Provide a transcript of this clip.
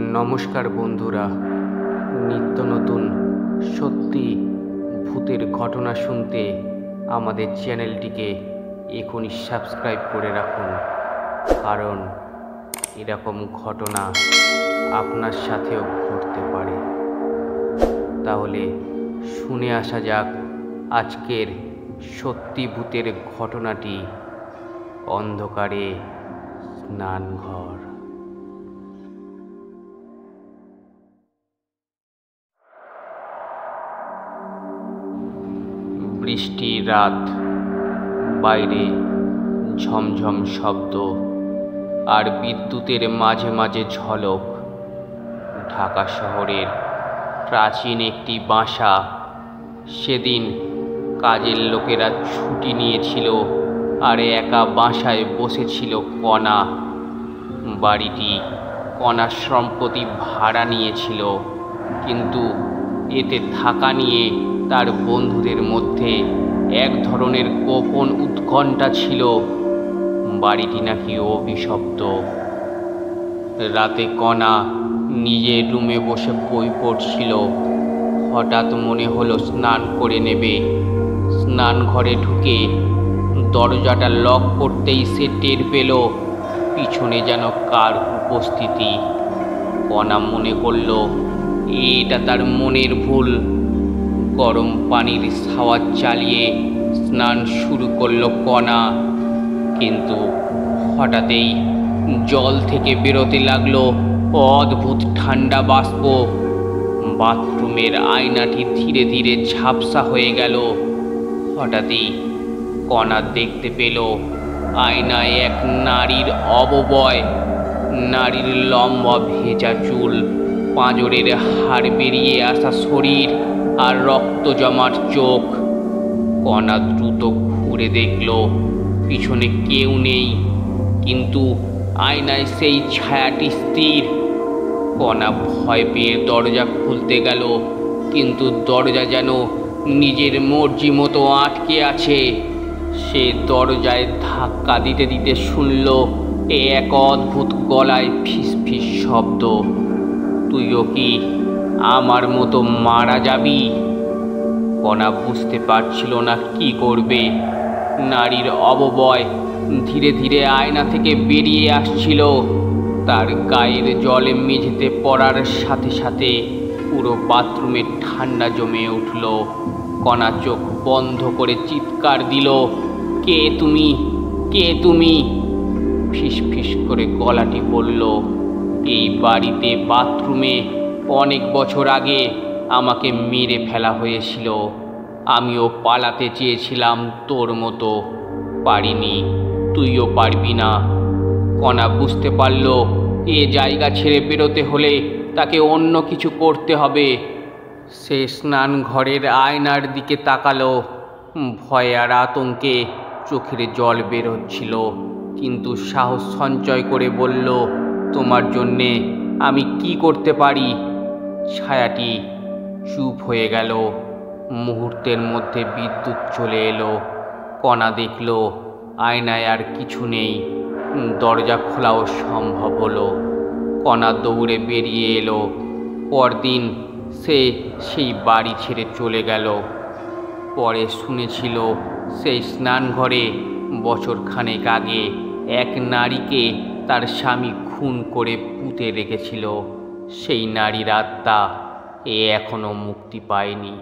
নমস্কার বন্ধুরা, নিত্য নতুন সত্যি ভূতের ঘটনা শুনতে আমাদের চ্যানেলটিকে এখনই সাবস্ক্রাইব করে রাখুন, কারণ এরকম ঘটনা আপনার সাথেও ঘটতে পারে। তাহলে শুনে আসা যাক আজকের সত্যি ভূতের ঘটনাটি, অন্ধকারে স্নানঘর। বৃষ্টির রাত, বাইরে ঝমঝম শব্দ আর বিদ্যুতের মাঝে মাঝে ঝলক। ঢাকা শহরের প্রাচীন একটি বাসা। সেদিন কাজের লোকেরা ছুটি নিয়েছিল আর একা বাসায় বসেছিল কণা। বাড়িটি কণার সম্পত্তি ভাড়া নিয়েছিল, কিন্তু এতে থাকা নিয়ে তার বন্ধুদের মধ্যে এক ধরনের গোপন উৎকণ্ঠা ছিল। বাড়িটি নাকি অভিশপ্ত। রাতে কণা নিজের রুমে বসে বই পড়ছিল। হঠাৎ মনে হলো স্নান করে নেবে। স্নান ঘরে ঢুকে দরজাটা লক করতেই সে টের পেল পিছনে যেন কার উপস্থিতি। কণা মনে করল এটা তার মনের ভুল। গরম পানির শাওয়ার চালিয়ে স্নান শুরু করলো কণা, কিন্তু হঠাৎই জল থেকে বেরোতে লাগলো অদ্ভুত ঠান্ডা বাষ্প। বাথরুমের আয়নাটি ধীরে ধীরে ঝাপসা হয়ে গেল। হঠাৎই কণা দেখতে পেল আয়নায় এক নারীর অবয়ব। নারীর লম্বা ভেজা চুল, পাঁজরের হাড় বেরিয়ে আসা শরীর আর রক্ত জমাট চোখ। কণা দ্রুত ঘুরে দেখল পিছনে কেউ নেই, কিন্তু আয়নায় সেই ছায়াটি স্থির। কণা ভয় পেয়ে দরজা খুলতে গেল, কিন্তু দরজা যেন নিজের মর্জি মতো আটকে আছে। সে দরজায় ধাক্কা দিতে দিতে শুনল এক অদ্ভুত গলায় ফিসফিস শব্দ, তুইও কি আমার মতো মারা যাবি? কণা বুঝতে পারছিল না কি করবে। নারীর অবয়ব ধীরে ধীরে আয়না থেকে বেরিয়ে আসছিল। তার গায়ের জলে মেঝেতে পড়ার সাথে সাথে পুরো বাথরুমে ঠান্ডা জমে উঠল। কণা চোখ বন্ধ করে চিৎকার দিল, কে তুমি, কে তুমি? ফিসফিস করে গলাটি বলল, এই বাড়িতে বাথরুমে অনেক বছর আগে আমাকে মেরে ফেলা হয়েছিল। আমিও পালাতে চেয়েছিলাম তোর মতো, পারিনি, তুইও পারবি না। কণা বুঝতে পারল এ জায়গা ছেড়ে বেরোতে হলে তাকে অন্য কিছু করতে হবে। সে স্নান ঘরের আয়নার দিকে তাকালো। ভয় আর আতঙ্কে চোখের জল বেরোচ্ছিল, কিন্তু সাহস সঞ্চয় করে বলল, তোমার জন্যে আমি কি করতে পারি? ছায়াটি চুপ হয়ে গেল। মুহূর্তের মধ্যে বিদ্যুৎ চলে এলো। কণা দেখল আয়নায় আর কিছু নেই। দরজা খোলাও সম্ভব হলো। কণা দৌড়ে বেরিয়ে এলো। পরদিন সে সেই বাড়ি ছেড়ে চলে গেল। পরে শুনেছিল সেই স্নানঘরে বছরখানেক আগে এক নারীকে তার স্বামী খুন করে পুঁতে রেখেছিল। সেই নারীর আত্মা এখনো মুক্তি পায়নি।